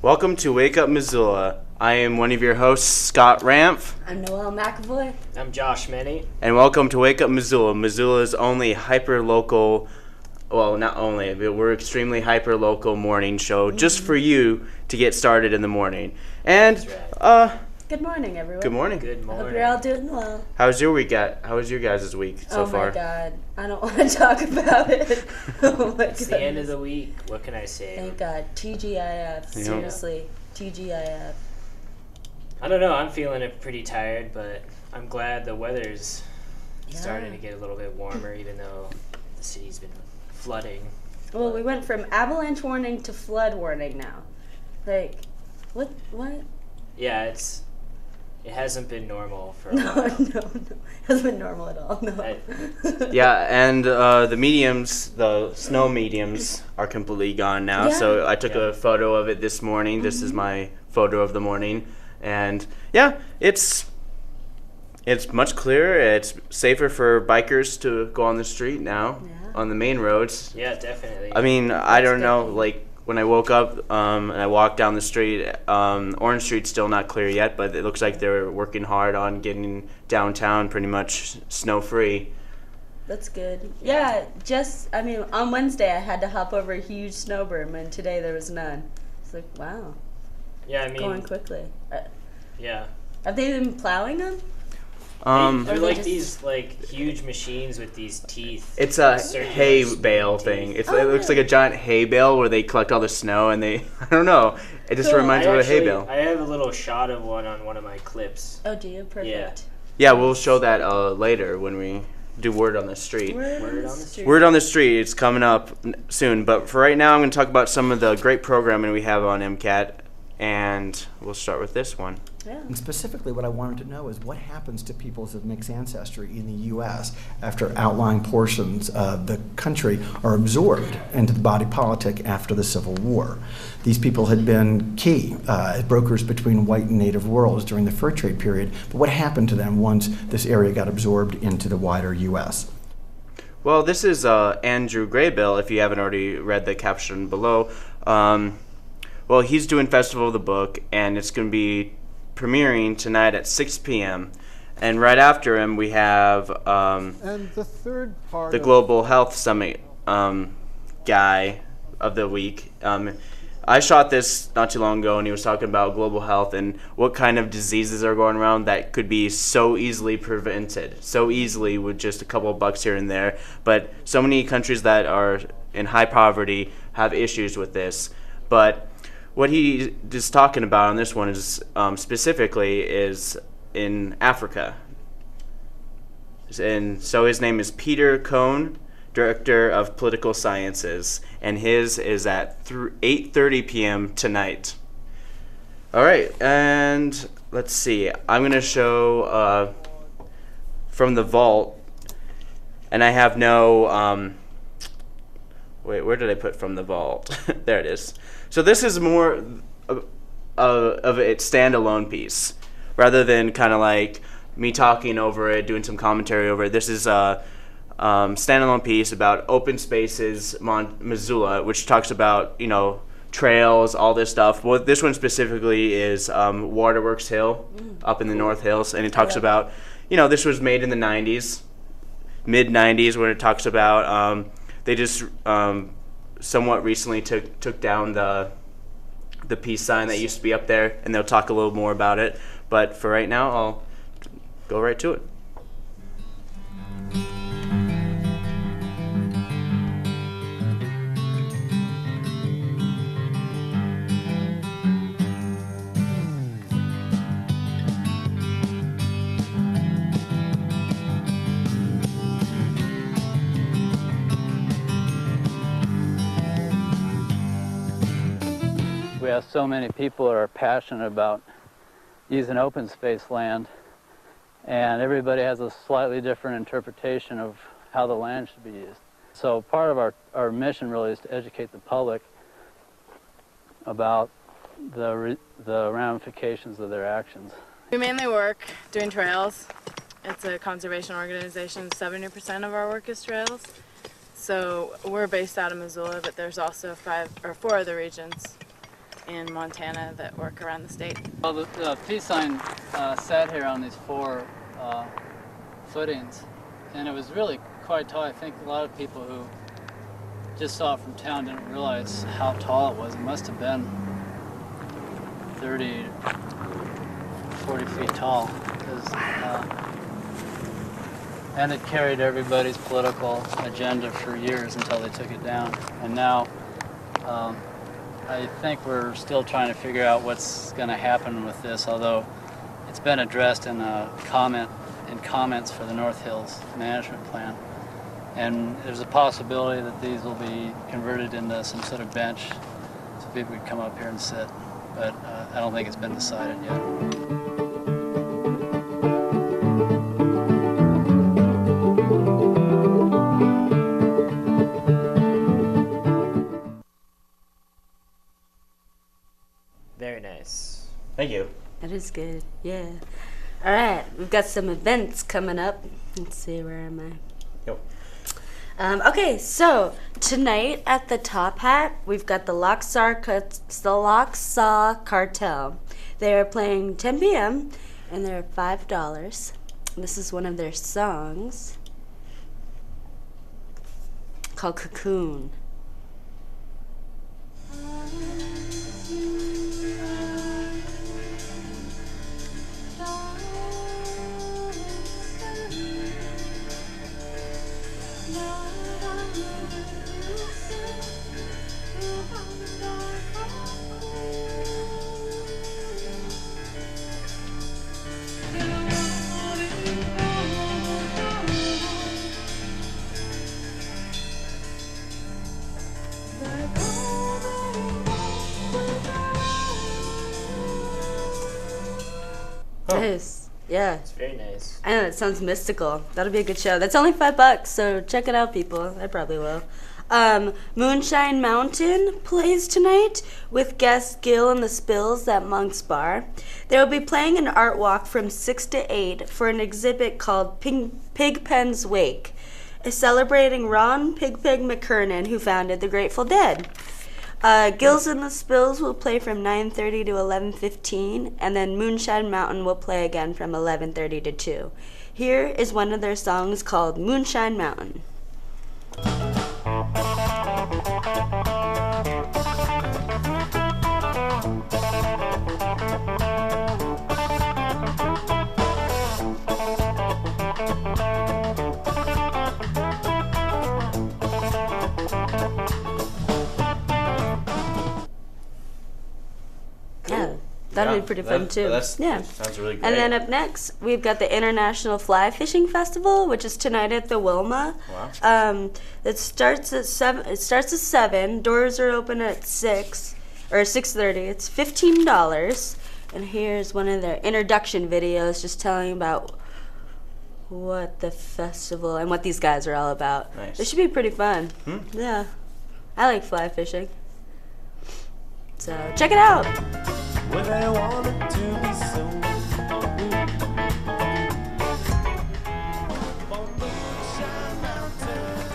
Welcome to Wake Up Missoula. I am one of your hosts, Scott Ramph. I'm Noelle McAvoy. I'm Josh Minnie. And welcome to Wake Up Missoula, Missoula's only hyper-local, well, not only, but we're extremely hyper-local morning show just for you to get started in the morning. And, Good morning, everyone. good morning. Good I hope morning. you're all doing well. How's your week How was your guys' week so far? Oh my God, I don't want to talk about it. Oh my It's the end of the week. What can I say? Thank God. TGIF. Seriously. TGIF. I don't know. I'm feeling it pretty tired, but I'm glad the weather's starting to get a little bit warmer, even though the city's been flooding. Well, we went from avalanche warning to flood warning now. Like, what? Yeah, it hasn't been normal for a No, while. It hasn't been normal at all. No. Yeah, and the snow mediums are completely gone now. Yeah. So I took a photo of it this morning. This is my photo of the morning. And yeah, it's much clearer. It's safer for bikers to go on the street now, on the main roads. Yeah, definitely. I mean, I don't know, like when I woke up and I walked down the street, Orange Street's still not clear yet, but it looks like they're working hard on getting downtown pretty much snow-free. That's good. Yeah, on Wednesday I had to hop over a huge snow berm, and today there was none. It's like, wow. Yeah, I mean, Going quickly. yeah. Have they been plowing them? They're Or like they these huge machines with these teeth. It's a Circular hay spinning bale teeth. thing. It Oh, looks really? like a giant hay bale where they collect all the snow and they, I don't know, it just Cool. reminds me of a hay bale. I have a little shot of one on one of my clips. Oh, do you? Perfect. Yeah, we'll show that later when we do Word on the Street. Word Word on the on the street. Word on the Street, it's coming up soon. But for right now, I'm going to talk about some of the great programming we have on MCAT, and we'll start with this one. Yeah. And specifically, what I wanted to know is what happens to peoples of mixed ancestry in the U.S. after outlying portions of the country are absorbed into the body politic after the Civil War. These people had been key as brokers between white and native worlds during the fur trade period, but what happened to them once this area got absorbed into the wider U.S.? Well, this is Andrew Graybill, if you haven't already read the caption below. Well, he's doing Festival of the Book, and it's going to be premiering tonight at 6 p.m. And right after him, we have And the third part the Global Health Summit guy of the week. I shot this not too long ago, and he was talking about global health and what kind of diseases are going around that could be so easily prevented, so easily with just a couple of bucks here and there. But so many countries that are in high poverty have issues with this. But what he is talking about on this one is specifically is in Africa. And so his name is Peter Cohn, Director of Political Sciences, and his is at 8:30 p.m. tonight. All right, and let's see. I'm going to show from the vault, and I have no... wait, where did I put from the vault? There it is. So this is more of a standalone piece, rather than kind of like me talking over it, doing some commentary over it. This is a standalone piece about open spaces, Missoula, which talks about, trails, all this stuff. Well, this one specifically is Waterworks Hill up in the North Hills, and it talks about, this was made in the 90s, mid-90s, when it talks about they just somewhat recently took down the peace sign that used to be up there, and they'll talk a little more about it. But for right now, I'll go right to it. We have so many people that are passionate about using open space land, and everybody has a slightly different interpretation of how the land should be used. So part of our mission really is to educate the public about the ramifications of their actions. We mainly work doing trails. It's a conservation organization. 70% of our work is trails. So we're based out of Missoula, but there's also 4 other regions. in Montana that work around the state. Well, the peace sign sat here on these 4 footings, and it was really quite tall. I think a lot of people who just saw it from town didn't realize how tall it was. It must have been 30, 40 feet tall. And it carried everybody's political agenda for years until they took it down. And now, I think we're still trying to figure out what's going to happen with this, although it's been addressed in comments for the North Hills management plan. And there's a possibility that these will be converted into some sort of bench so people can come up here and sit. But I don't think it's been decided yet. Very nice. Thank you. That is good. Yeah. All right. We've got some events coming up. Let's see. Where am I? Yep. Okay, so tonight at the Top Hat, we've got the Locksaw Cartel. They are playing 10 p.m. and they're $5. This is one of their songs called Cocoon. Nice. Yeah. It's very nice. I know, it sounds mystical. That'll be a good show. That's only $5, so check it out, people. I probably will. Moonshine Mountain plays tonight with guest Gil and the Spills at Monk's Bar. They will be playing an art walk from 6 to 8 for an exhibit called Pigpen's Wake, celebrating Ron Pigpig McKernan, who founded the Grateful Dead. Gills and the Spills will play from 9:30 to 11:15, and then Moonshine Mountain will play again from 11:30 to 2. Here is one of their songs called Moonshine Mountain. That'll be pretty fun too. Yeah. Sounds really great. And then up next, we've got the International Fly Fishing Festival, which is tonight at the Wilma. Wow. It starts at 7. It starts at 7. Doors are open at 6 or 6:30. It's $15. And here's one of their introduction videos, just telling about what the festival and what these guys are all about. Nice. This should be pretty fun. Yeah. I like fly fishing. So check it out. Well, they wanted to be so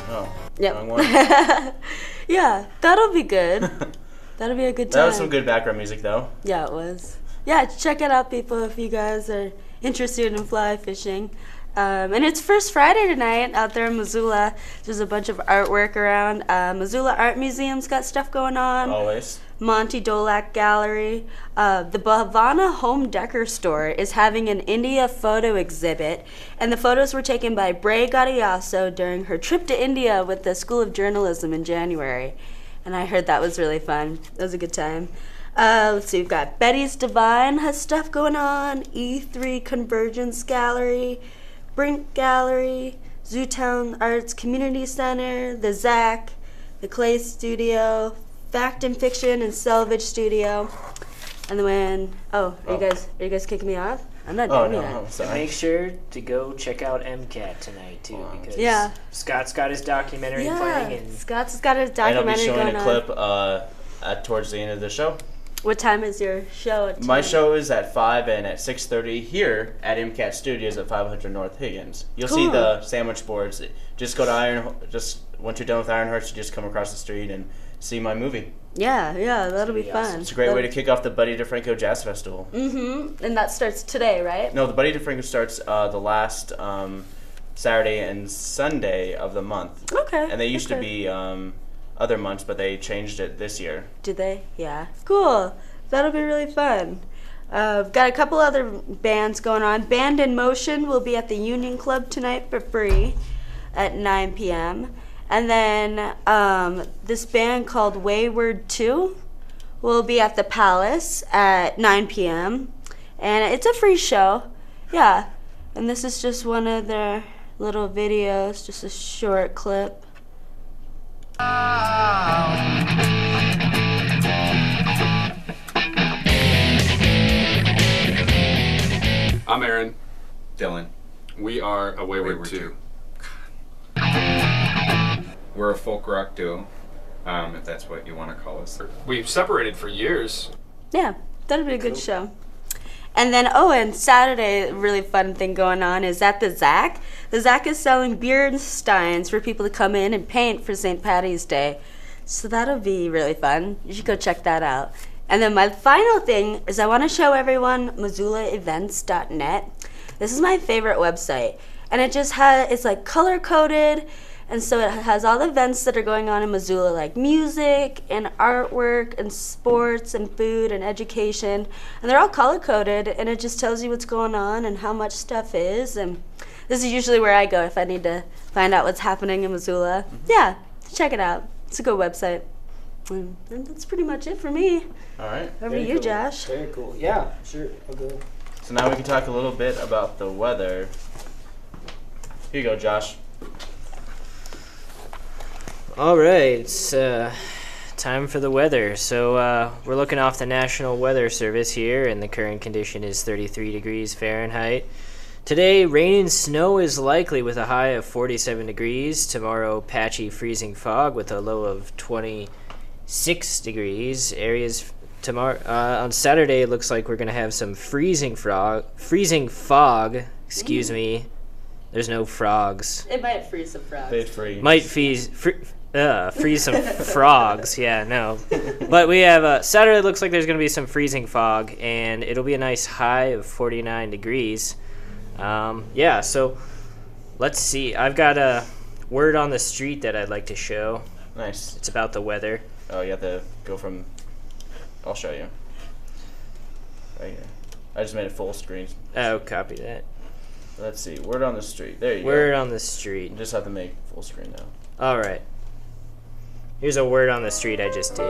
Oh, Yep. wrong one. Yeah, that'll be good. That'll be a good time. That was some good background music, though. Yeah, it was. Yeah, check it out, people, if you guys are interested in fly fishing. And it's First Friday tonight out there in Missoula. There's a bunch of artwork around. Missoula Art Museum's got stuff going on. Always. Monty Dolak Gallery. The Havana Home Decor Store is having an India photo exhibit, and the photos were taken by Bray Gadiaso during her trip to India with the School of Journalism in January. And I heard that was really fun. It was a good time. Let's see, we've got Betty's Divine has stuff going on, E3 Convergence Gallery, Brink Gallery, Zootown Arts Community Center, the Zach, the Clay Studio, Fact and Fiction and Selvage Studio. And then are you guys kicking me off? I'm not done yet. I'm sorry. And make sure to go check out MCAT tonight too, because Yeah. Scott's got his documentary playing, and Scott's got his And I'll be documentary showing going a on. clip towards the end of the show. What time is your show? At My 10? show is at 5 and at 6:30 here at MCAT Studios at 500 North Higgins. You'll see Cool. the sandwich boards. Just go to once you're done with Ironhearts, you just come across the street and see my movie. Yeah, that'll be fun. It's a great way to kick off the Buddy DeFranco Jazz Festival. Mm-hmm. And that starts today, right? No, the Buddy DeFranco starts the last Saturday and Sunday of the month. Okay. And they used to be other months, but they changed it this year. Did they? Yeah. Cool. That'll be really fun. Got a couple other bands going on. Band in Motion will be at the Union Club tonight for free at 9 p.m. And then this band called Wayward 2 will be at the Palace at 9 p.m. And it's a free show. Yeah. And this is just one of their little videos, just a short clip. I'm Aaron. Dylan. We are a Wayward 2. We're a folk rock duo, if that's what you want to call us. We've separated for years. Yeah, that'll be a good show. And then, and Saturday, a really fun thing going on is at the Zac. The Zac is selling beer and steins for people to come in and paint for St. Patty's Day. So that'll be really fun. You should go check that out. And then my final thing is I want to show everyone MissoulaEvents.net. This is my favorite website. And it just it's like color-coded. And so it has all the events that are going on in Missoula, like music and artwork and sports and food and education. And they're all color-coded, and it just tells you what's going on and how much stuff is. And this is usually where I go if I need to find out what's happening in Missoula. Yeah, check it out. It's a good website. And that's pretty much it for me. All right. Over to you, Josh. Very cool. Yeah, sure. I'll go. So now we can talk a little bit about the weather. Here you go, Josh. All right, it's time for the weather. So we're looking off the National Weather Service here, and the current condition is 33 degrees Fahrenheit. Today, rain and snow is likely with a high of 47 degrees. Tomorrow, patchy freezing fog with a low of 26 degrees. Areas tomorrow on Saturday, it looks like we're gonna have some freezing fog. Excuse me. There's no frogs. It might freeze some frogs. They'd freeze. Might freeze some frogs. Yeah, no. But we have Saturday. Looks like there's gonna be some freezing fog, and it'll be a nice high of 49 degrees. Yeah. So let's see. I've got a word on the street that I'd like to show. Nice. It's about the weather. Oh, you have to go from. I'll show you. Right here. I just made it full screen. Oh, copy that. Let's see. Word on the street. There you go. Word on the street. You just have to make full screen now. All right. Here's a word on the street I just did.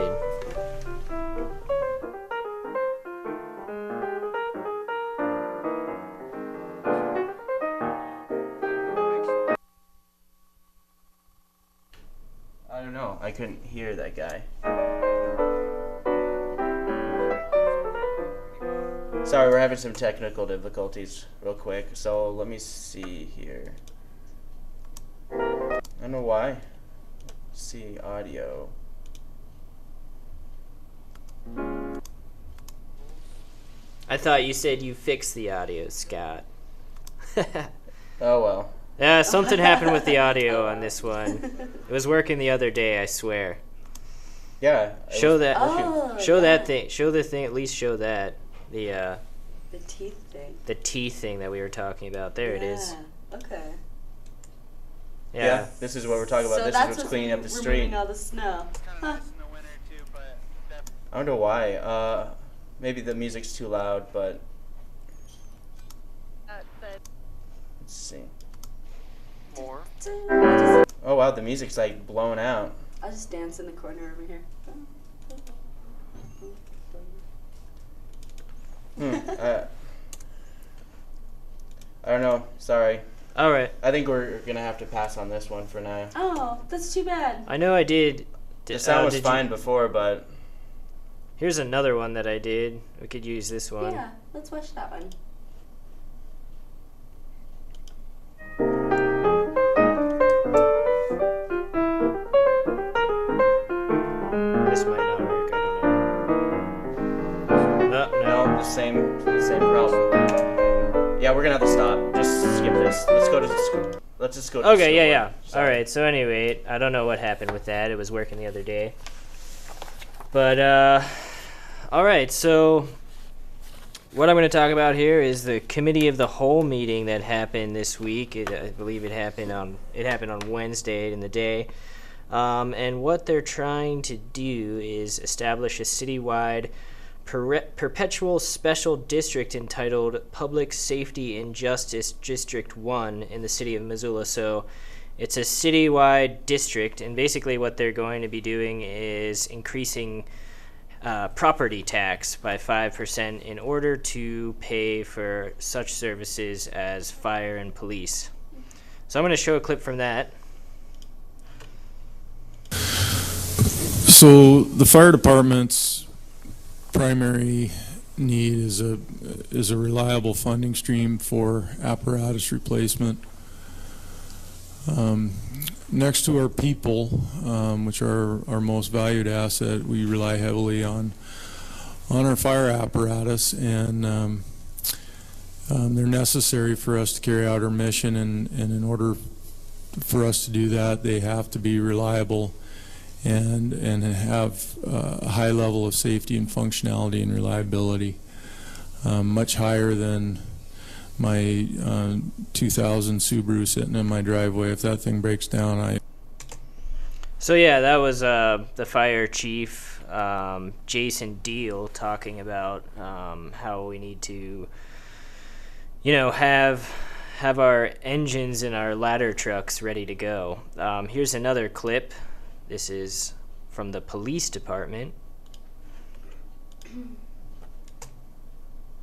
I don't know. I couldn't hear that guy. Sorry, we're having some technical difficulties real quick. So let me see here. I don't know why. Let's see audio. I thought you said you fixed the audio, Scott. Oh well. Yeah, something happened with the audio on this one. It was working the other day, I swear. Yeah. Show that. Oh, show that thing. Show the thing. At least show that the teeth thing. the teeth thing that we were talking about. There it is. Okay. Yeah. This is what we're talking about. So This is what's cleaning up the street. Removing all the snow. Huh. I don't know why. Maybe the music's too loud, but let's see. More. Oh wow, the music's like blown out. I'll just dance in the corner over here. I don't know. Sorry. All right. I think we're gonna have to pass on this one for now. Oh, that's too bad. I know I did. The sound was fine before, but here's another one that I did. We could use this one. Yeah, let's watch that one. This might not work. I don't know. no, the same problem. Yeah, we're gonna have to stop. Just skip this. Let's just go to Okay, the store. All right. So anyway, I don't know what happened with that. It was working the other day. But, all right, so what I'm going to talk about here is the Committee of the Whole meeting that happened this week. I believe it happened on Wednesday in the day. And what they're trying to do is establish a citywide perpetual special district entitled Public Safety and Justice District 1 in the city of Missoula. So it's a citywide district, and basically what they're going to be doing is increasing property tax by 5% in order to pay for such services as fire and police. So I'm going to show a clip from that. So the fire department's primary need is a reliable funding stream for apparatus replacement. Next to our people, which are our most valued asset, we rely heavily on our fire apparatus, and they're necessary for us to carry out our mission, and in order for us to do that, they have to be reliable and have a high level of safety and functionality and reliability, much higher than my 2000 Subaru sitting in my driveway. If that thing breaks down, So yeah, that was the fire chief, Jason Deal, talking about how we need to, have our engines in our ladder trucks ready to go. Here's another clip. This is from the police department.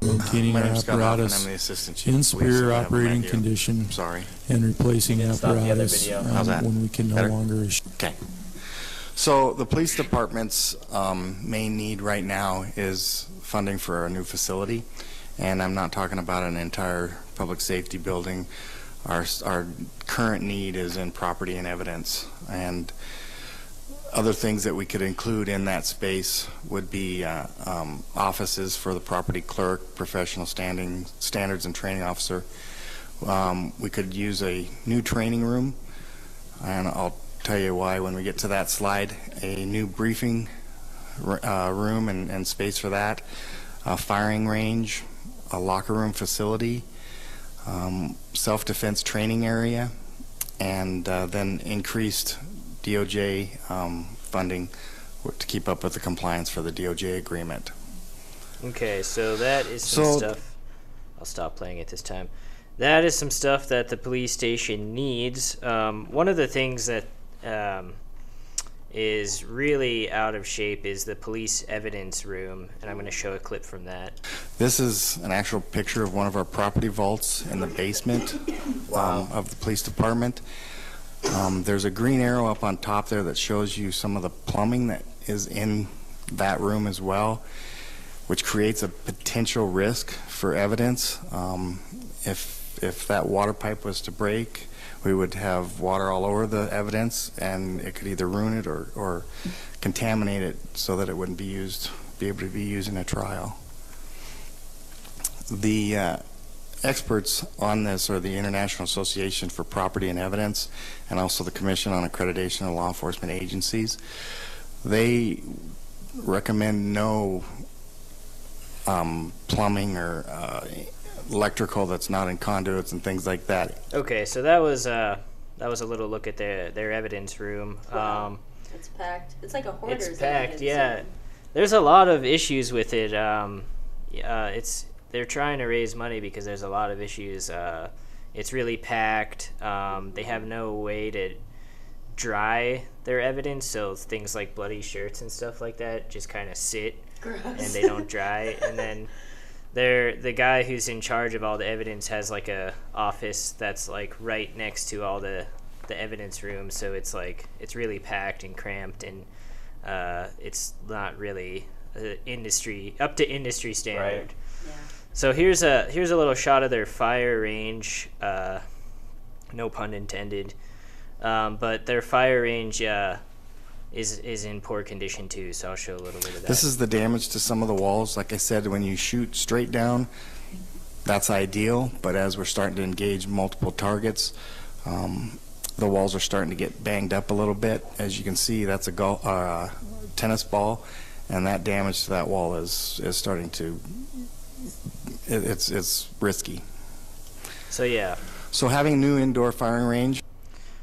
Maintaining our apparatus in superior operating condition and replacing apparatus when we can no longer. Okay. So the police department's main need right now is funding for a new facility, and I'm not talking about an entire public safety building. Our current need is in property and evidence, and other things that we could include in that space would be offices for the property clerk, professional standards and training officer. We could use a new training room, and I'll tell you why when we get to that slide. A new briefing room and space for that, a firing range, a locker room facility, self-defense training area, and then increased DOJ funding to keep up with the compliance for the DOJ agreement. Okay, so that is some stuff. I'll stop playing it this time. That is some stuff that the police station needs. One of the things that is really out of shape is the police evidence room, and I'm going to show a clip from that. This is an actual picture of one of our property vaults in the basement of the police department. There's a green arrow up on top there that shows you some of the plumbing that is in that room as well, which creates a potential risk for evidence. If that water pipe was to break, we would have water all over the evidence, and it could either ruin it or contaminate it so that it wouldn't be able to be used in a trial. The experts on this are the International Association for Property and Evidence, and also the Commission on Accreditation of Law Enforcement Agencies. They recommend no plumbing or electrical that's not in conduits and things like that. Okay, so that was a little look at their evidence room. Wow. It's packed. It's like a hoarder's. It's packed, yeah. There's a lot of issues with it. They're trying to raise money because there's a lot of issues. It's really packed. They have no way to dry their evidence, so things like bloody shirts and stuff like that just kind of sit. Gross. And they don't dry. And then the guy who's in charge of all the evidence has like a office that's like right next to all the evidence room, so it's really packed and cramped, and it's not really up to industry standard. Right. Yeah. So here's a little shot of their fire range, no pun intended, but their fire range is in poor condition too, so I'll show a little bit of that. This is the damage to some of the walls. Like I said, when you shoot straight down, that's ideal, but as we're starting to engage multiple targets, the walls are starting to get banged up a little bit. As you can see, that's a tennis ball, and that damage to that wall is starting to, it's risky. So yeah. So having a new indoor firing range.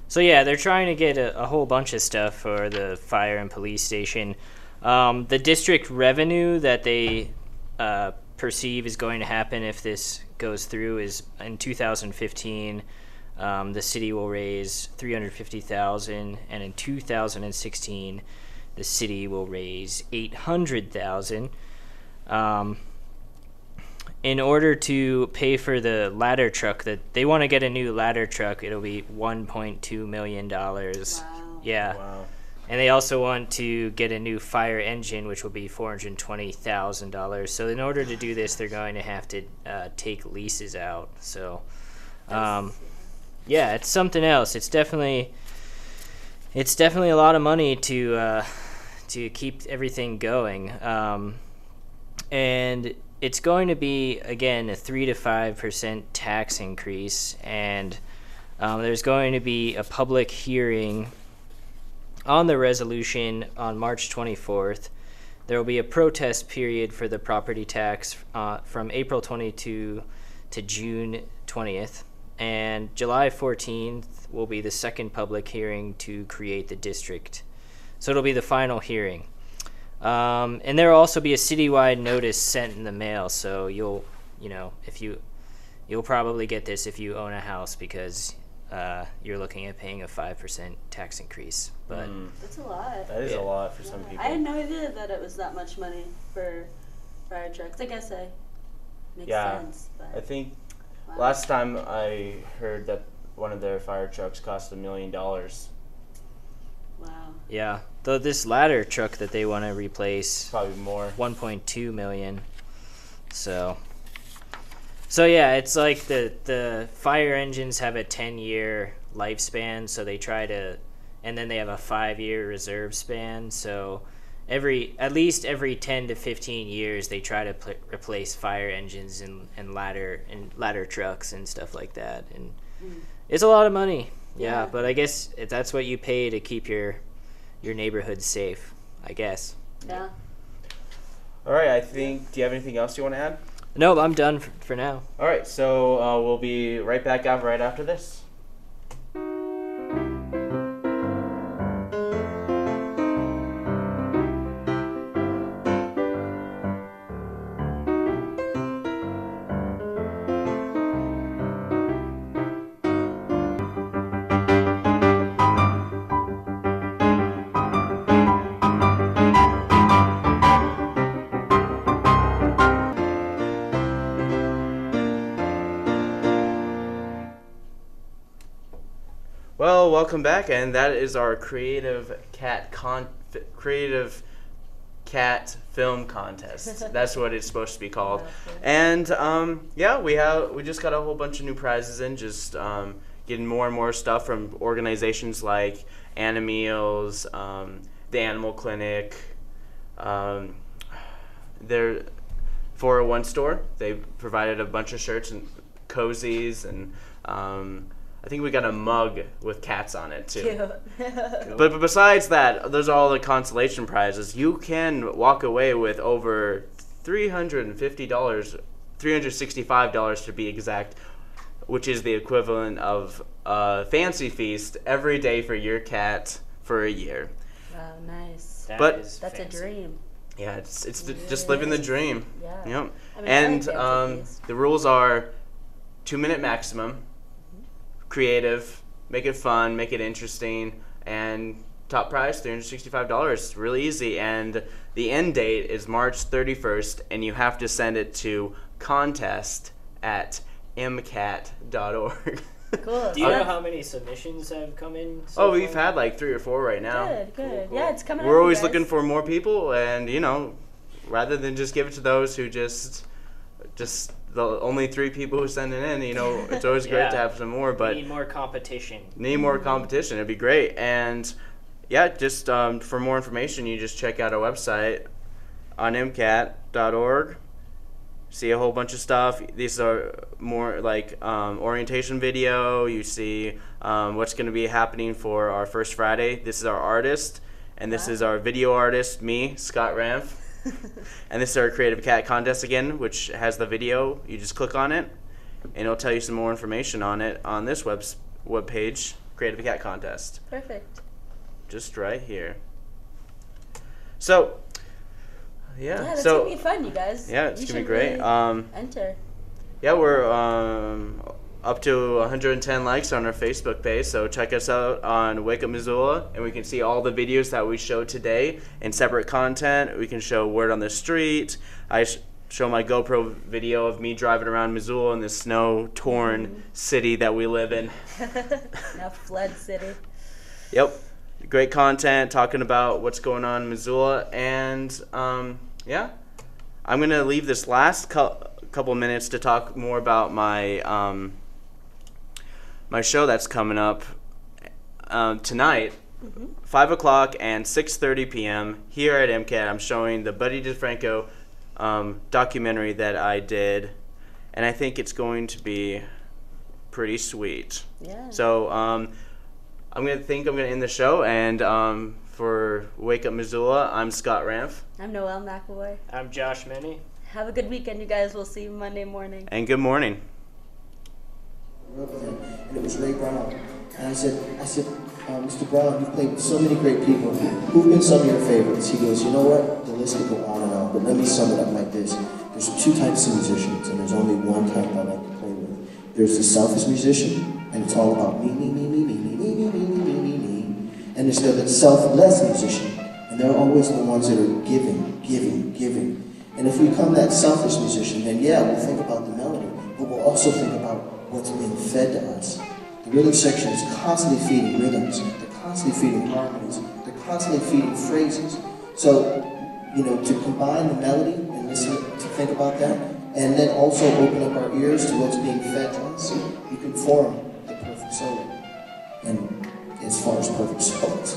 So yeah, they're trying to get a whole bunch of stuff for the fire and police station. The district revenue that they perceive is going to happen if this goes through is in 2015. The city will raise $350,000, and in 2016, the city will raise $800,000. In order to pay for the ladder truck, that they want to get a new ladder truck, it'll be $1.2 million. Wow. Yeah. Wow. And they also want to get a new fire engine, which will be $420,000. So in order to do this, they're going to have to take leases out. So, yeah, it's something else. It's definitely a lot of money to keep everything going. And it's going to be, again, a 3 to 5% tax increase, and there's going to be a public hearing on the resolution on March 24th. There will be a protest period for the property tax from April 22 to June 20th, and July 14th will be the second public hearing to create the district. So it'll be the final hearing. And there will also be a citywide notice sent in the mail, so you'll probably get this if you own a house, because you're looking at paying a 5% tax increase. But that's a lot. That is a lot for some people. I had no idea that it was that much money for fire trucks. I guess it makes sense. But I think last time I heard that one of their fire trucks cost $1 million. Wow. Yeah, though this ladder truck that they want to replace, probably more, $1.2 million. So yeah, it's like the fire engines have a 10-year lifespan, so they try to, and then they have a 5-year reserve span. So at least every 10 to 15 years, they try to replace fire engines and ladder trucks and stuff like that. And it's a lot of money. Yeah, but I guess that's what you pay to keep your neighborhood safe, I guess. Yeah. All right, I think, do you have anything else you want to add? No, I'm done for now. All right, so we'll be right back out right after this. Well, welcome back, and that is our creative cat film contest. That's what it's supposed to be called. And yeah, we just got a whole bunch of new prizes in, just getting more and more stuff from organizations like Animeals, the Animal Clinic, their 401 store. They provided a bunch of shirts and cozies, and I think we got a mug with cats on it too. Cute. But besides that, those are all the consolation prizes. You can walk away with over $350, $365 to be exact, which is the equivalent of a fancy feast every day for your cat for a year. Wow, nice. That's fancy. A dream. Yeah, it's just living the dream. Yeah. Yep. I mean, and the rules are 2-minute maximum, creative, make it fun, make it interesting, and top prize, $365. Really easy. And the end date is March 31st, and you have to send it to contest@mcat.org. Cool. Do you know how many submissions have come in so we've far? had like 3 or 4 right now. Good. Cool. Yeah, it's coming. We're always looking for more people, and rather than just give it to those who just the only 3 people who send it in, it's always great to have some more. But need more competition. It'd be great. And yeah, just for more information, you just check out our website on mcat.org. See a whole bunch of stuff. These are more like orientation video. You see what's going to be happening for our first Friday. This is our artist, And this is our video artist, me, Scott Ramf. And this is our Creative Cat contest again, which has the video. You just click on it, and it'll tell you some more information on it on this web page, Creative Cat Contest. Perfect. Just right here. So, yeah. That's so gonna be fun, you guys. Yeah, it's You gonna be should great. really enter. Yeah, we're up to 110 likes on our Facebook page, so check us out on Wake Up Missoula, and we can see all the videos that we showed today in separate content. We can show Word on the Street. I show my GoPro video of me driving around Missoula in this snow-torn city that we live in. Now flood city. Yep, great content talking about what's going on in Missoula, and yeah, I'm gonna leave this last couple minutes to talk more about my my show that's coming up tonight, 5 o'clock and 6:30 p.m. here at MCAT. I'm showing the Buddy DeFranco documentary that I did, and I think it's going to be pretty sweet. Yeah. So I'm gonna end the show, and for Wake Up Missoula, I'm Scott Ramf. I'm Noelle McElroy. I'm Josh Meny. Have a good weekend, you guys. We'll see you Monday morning. And good morning. And it was Ray Brown. And I said, Mr. Brown, you've played with so many great people. Who've been some of your favorites? He goes, you know what? The list could go on and on, but let me sum it up like this. There's two types of musicians, and there's only one type I like to play with. There's the selfish musician, and it's all about me, me, me, me, me, me, me, me, me, me, me, me. And there's the selfless musician, and they're always the ones that are giving, giving, giving. And if we become that selfish musician, then yeah, we'll think about the melody, but we'll also think about what's being fed to us. The rhythm section is constantly feeding rhythms, they're constantly feeding harmonies, they're constantly feeding phrases. So, to combine the melody and listen to think about that, and then also open up our ears to what's being fed to us, you can form the perfect solo. And as far as perfect solos,